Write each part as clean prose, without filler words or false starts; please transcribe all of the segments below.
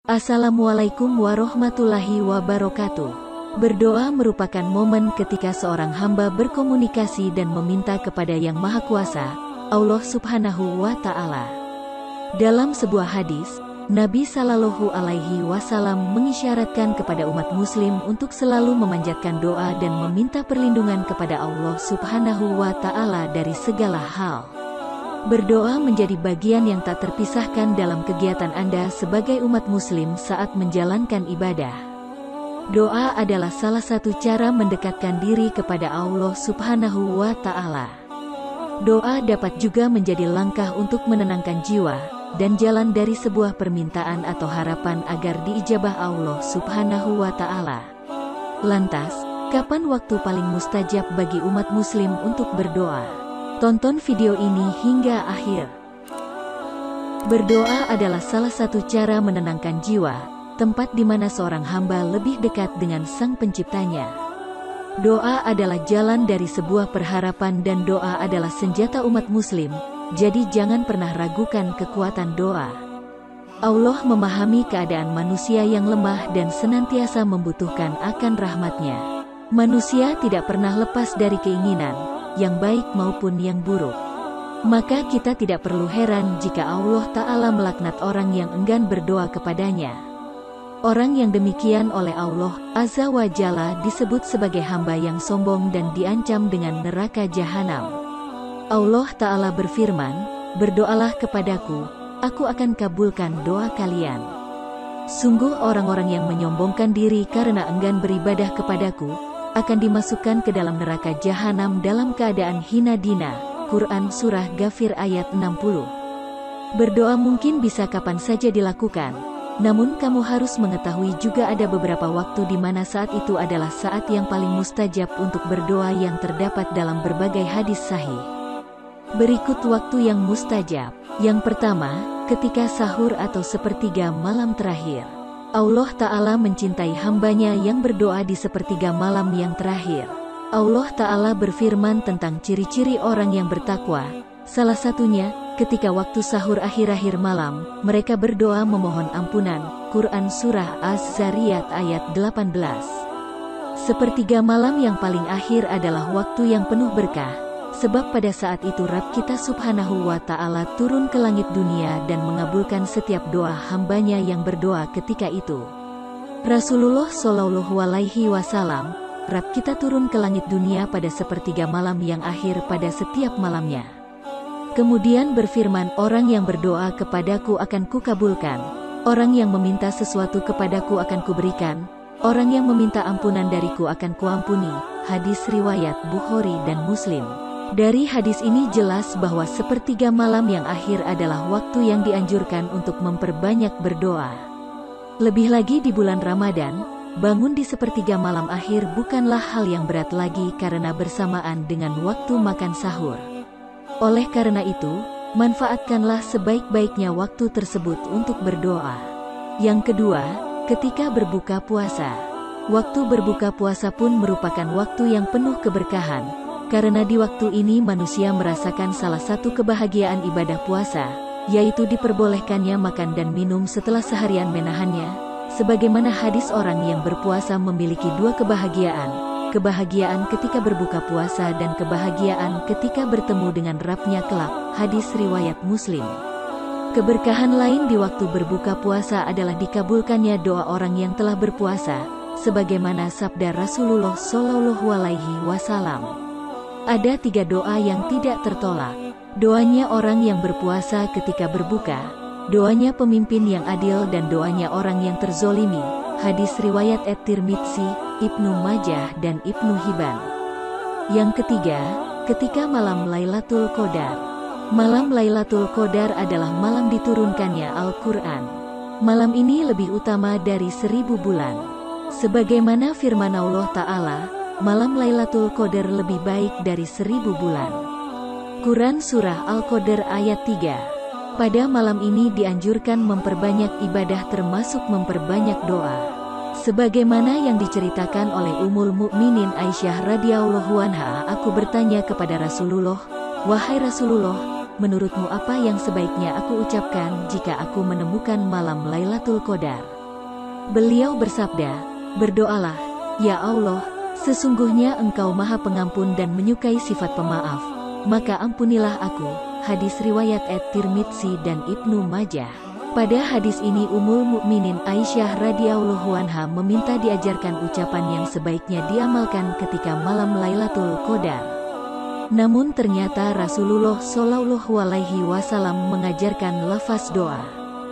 Assalamualaikum warahmatullahi wabarakatuh. Berdoa merupakan momen ketika seorang hamba berkomunikasi dan meminta kepada Yang Maha Kuasa, Allah Subhanahu wa Ta'ala. Dalam sebuah hadis, Nabi Shallallahu Alaihi Wasallam mengisyaratkan kepada umat Muslim untuk selalu memanjatkan doa dan meminta perlindungan kepada Allah Subhanahu wa Ta'ala dari segala hal. Berdoa menjadi bagian yang tak terpisahkan dalam kegiatan Anda sebagai umat Muslim saat menjalankan ibadah. Doa adalah salah satu cara mendekatkan diri kepada Allah Subhanahu wa Ta'ala. Doa dapat juga menjadi langkah untuk menenangkan jiwa dan jalan dari sebuah permintaan atau harapan agar diijabah Allah Subhanahu wa Ta'ala. Lantas, kapan waktu paling mustajab bagi umat Muslim untuk berdoa? Tonton video ini hingga akhir. Berdoa adalah salah satu cara menenangkan jiwa, tempat di mana seorang hamba lebih dekat dengan Sang Penciptanya. Doa adalah jalan dari sebuah perharapan dan doa adalah senjata umat Muslim, jadi jangan pernah ragukan kekuatan doa. Allah memahami keadaan manusia yang lemah dan senantiasa membutuhkan akan rahmat-Nya. Manusia tidak pernah lepas dari keinginan, yang baik maupun yang buruk. Maka kita tidak perlu heran jika Allah Ta'ala melaknat orang yang enggan berdoa kepadanya. Orang yang demikian oleh Allah Azza wa Jalla disebut sebagai hamba yang sombong dan diancam dengan neraka jahanam. Allah Ta'ala berfirman, "Berdoalah kepadaku, aku akan kabulkan doa kalian." Sungguh orang-orang yang menyombongkan diri karena enggan beribadah kepadaku akan dimasukkan ke dalam neraka jahanam dalam keadaan hina dina. Quran Surah Ghafir ayat 60. Berdoa mungkin bisa kapan saja dilakukan, namun kamu harus mengetahui juga ada beberapa waktu di mana saat itu adalah saat yang paling mustajab untuk berdoa yang terdapat dalam berbagai hadis sahih. Berikut waktu yang mustajab. Yang pertama, ketika sahur atau sepertiga malam terakhir. Allah Ta'ala mencintai hambanya yang berdoa di sepertiga malam yang terakhir. Allah Ta'ala berfirman tentang ciri-ciri orang yang bertakwa. Salah satunya, ketika waktu sahur akhir-akhir malam, mereka berdoa memohon ampunan. Quran Surah Az-Zariyat ayat 18. Sepertiga malam yang paling akhir adalah waktu yang penuh berkah, sebab pada saat itu Rabb kita Subhanahu wa Ta'ala turun ke langit dunia dan mengabulkan setiap doa hambanya yang berdoa ketika itu. Rasulullah Shallallahu Alaihi Wasallam, Rabb kita turun ke langit dunia pada sepertiga malam yang akhir pada setiap malamnya. Kemudian berfirman, orang yang berdoa kepadaku akan kukabulkan, orang yang meminta sesuatu kepadaku akan kuberikan, orang yang meminta ampunan dariku akan kuampuni. Hadis riwayat Bukhari dan Muslim. Dari hadis ini jelas bahwa sepertiga malam yang akhir adalah waktu yang dianjurkan untuk memperbanyak berdoa. Lebih lagi di bulan Ramadan, bangun di sepertiga malam akhir bukanlah hal yang berat lagi karena bersamaan dengan waktu makan sahur. Oleh karena itu, manfaatkanlah sebaik-baiknya waktu tersebut untuk berdoa. Yang kedua, ketika berbuka puasa. Waktu berbuka puasa pun merupakan waktu yang penuh keberkahan, karena di waktu ini manusia merasakan salah satu kebahagiaan ibadah puasa, yaitu diperbolehkannya makan dan minum setelah seharian menahannya. Sebagaimana hadis orang yang berpuasa memiliki dua kebahagiaan, kebahagiaan ketika berbuka puasa dan kebahagiaan ketika bertemu dengan Rabb-Nya kelak. Hadis riwayat Muslim. Keberkahan lain di waktu berbuka puasa adalah dikabulkannya doa orang yang telah berpuasa, sebagaimana sabda Rasulullah Shallallahu Alaihi Wasallam. Ada 3 doa yang tidak tertolak. Doanya orang yang berpuasa ketika berbuka, doanya pemimpin yang adil dan doanya orang yang terzolimi. Hadis riwayat At-Tirmidzi, Ibnu Majah dan Ibnu Hibban. Yang ketiga, ketika malam Lailatul Qadar. Malam Lailatul Qadar adalah malam diturunkannya Al-Quran. Malam ini lebih utama dari 1000 bulan. Sebagaimana firman Allah Ta'ala, malam Lailatul Qadar lebih baik dari 1000 bulan. Quran Surah Al-Qadar ayat 3. Pada malam ini dianjurkan memperbanyak ibadah termasuk memperbanyak doa. Sebagaimana yang diceritakan oleh Ummul Mukminin Aisyah radhiyallahu anha, aku bertanya kepada Rasulullah, "Wahai Rasulullah, menurutmu apa yang sebaiknya aku ucapkan jika aku menemukan malam Lailatul Qadar?" Beliau bersabda, "Berdoalah, ya Allah, sesungguhnya Engkau Maha Pengampun dan menyukai sifat pemaaf, maka ampunilah aku." Hadis riwayat At-Tirmidzi dan Ibnu Majah. Pada hadis ini Ummul Mukminin Aisyah radhiyallahu anha meminta diajarkan ucapan yang sebaiknya diamalkan ketika malam Lailatul Qadar. Namun ternyata Rasulullah Shallallahu Alaihi Wasallam mengajarkan lafaz doa.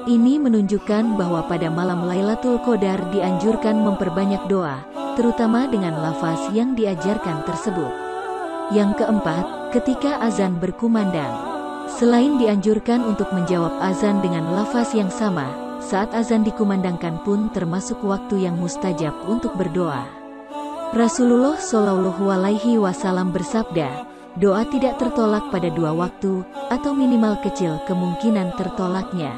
Ini menunjukkan bahwa pada malam Lailatul Qadar dianjurkan memperbanyak doa, terutama dengan lafaz yang diajarkan tersebut. Yang keempat, ketika azan berkumandang. Selain dianjurkan untuk menjawab azan dengan lafaz yang sama, saat azan dikumandangkan pun termasuk waktu yang mustajab untuk berdoa. Rasulullah Shallallahu Alaihi Wasallam bersabda, doa tidak tertolak pada dua waktu, atau minimal kecil kemungkinan tertolaknya,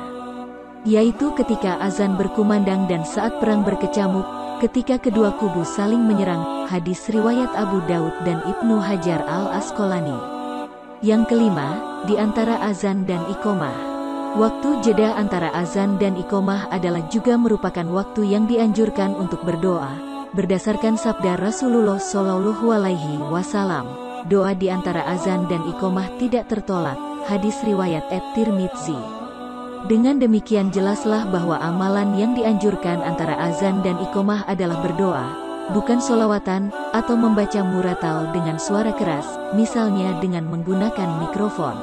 yaitu ketika azan berkumandang dan saat perang berkecamuk, ketika kedua kubu saling menyerang. Hadis riwayat Abu Daud dan Ibnu Hajar al-Asqalani. Yang kelima, di antara azan dan iqomah. Waktu jeda antara azan dan iqomah adalah juga merupakan waktu yang dianjurkan untuk berdoa. Berdasarkan sabda Rasulullah Shallallahu Alaihi Wasallam, doa di antara azan dan iqomah tidak tertolak. Hadis riwayat At-Tirmidzi. Dengan demikian jelaslah bahwa amalan yang dianjurkan antara azan dan iqomah adalah berdoa, bukan sholawatan, atau membaca muratal dengan suara keras, misalnya dengan menggunakan mikrofon.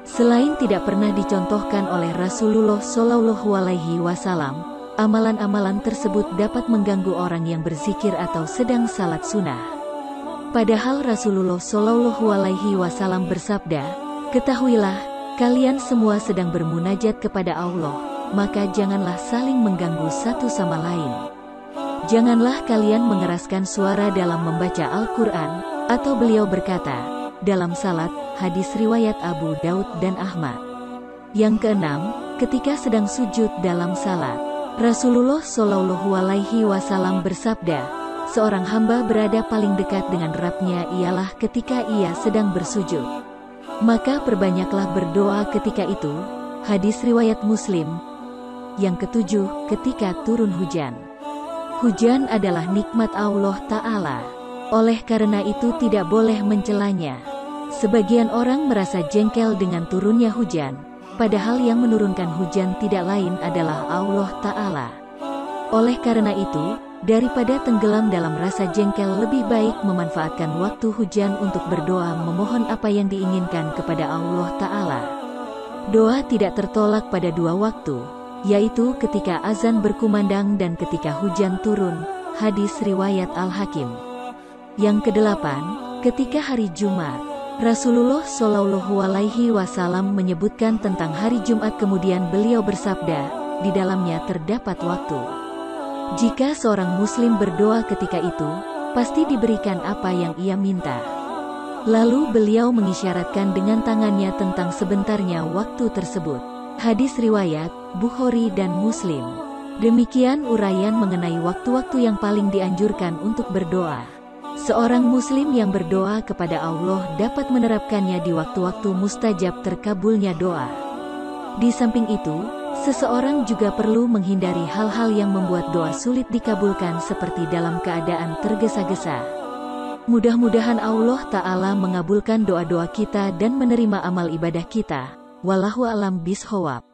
Selain tidak pernah dicontohkan oleh Rasulullah Shallallahu Alaihi Wasallam, amalan-amalan tersebut dapat mengganggu orang yang berzikir atau sedang salat sunnah. Padahal Rasulullah Shallallahu Alaihi Wasallam bersabda, "Ketahuilah, kalian semua sedang bermunajat kepada Allah, maka janganlah saling mengganggu satu sama lain. Janganlah kalian mengeraskan suara dalam membaca Al-Quran," atau beliau berkata, dalam salat. Hadis riwayat Abu Daud dan Ahmad. Yang keenam, ketika sedang sujud dalam salat. Rasulullah Shallallahu Alaihi Wasallam bersabda, seorang hamba berada paling dekat dengan Rabb-Nya ialah ketika ia sedang bersujud. Maka perbanyaklah berdoa ketika itu. Hadis riwayat Muslim. Yang ketujuh, ketika turun hujan. Hujan adalah nikmat Allah Ta'ala. Oleh karena itu tidak boleh mencelanya. Sebagian orang merasa jengkel dengan turunnya hujan, padahal yang menurunkan hujan tidak lain adalah Allah Ta'ala. Oleh karena itu, daripada tenggelam dalam rasa jengkel, lebih baik memanfaatkan waktu hujan untuk berdoa memohon apa yang diinginkan kepada Allah Ta'ala. Doa tidak tertolak pada dua waktu, yaitu ketika azan berkumandang dan ketika hujan turun. Hadis riwayat Al-Hakim. Yang kedelapan, ketika hari Jumat. Rasulullah Shallallahu Alaihi Wasallam menyebutkan tentang hari Jumat, kemudian beliau bersabda, di dalamnya terdapat waktu. Jika seorang muslim berdoa ketika itu, pasti diberikan apa yang ia minta. Lalu beliau mengisyaratkan dengan tangannya tentang sebentarnya waktu tersebut. Hadis riwayat Bukhari dan Muslim. Demikian uraian mengenai waktu-waktu yang paling dianjurkan untuk berdoa. Seorang muslim yang berdoa kepada Allah dapat menerapkannya di waktu-waktu mustajab terkabulnya doa. Di samping itu, seseorang juga perlu menghindari hal-hal yang membuat doa sulit dikabulkan seperti dalam keadaan tergesa-gesa. Mudah-mudahan Allah Ta'ala mengabulkan doa-doa kita dan menerima amal ibadah kita. Wallahu a'lam bishawab.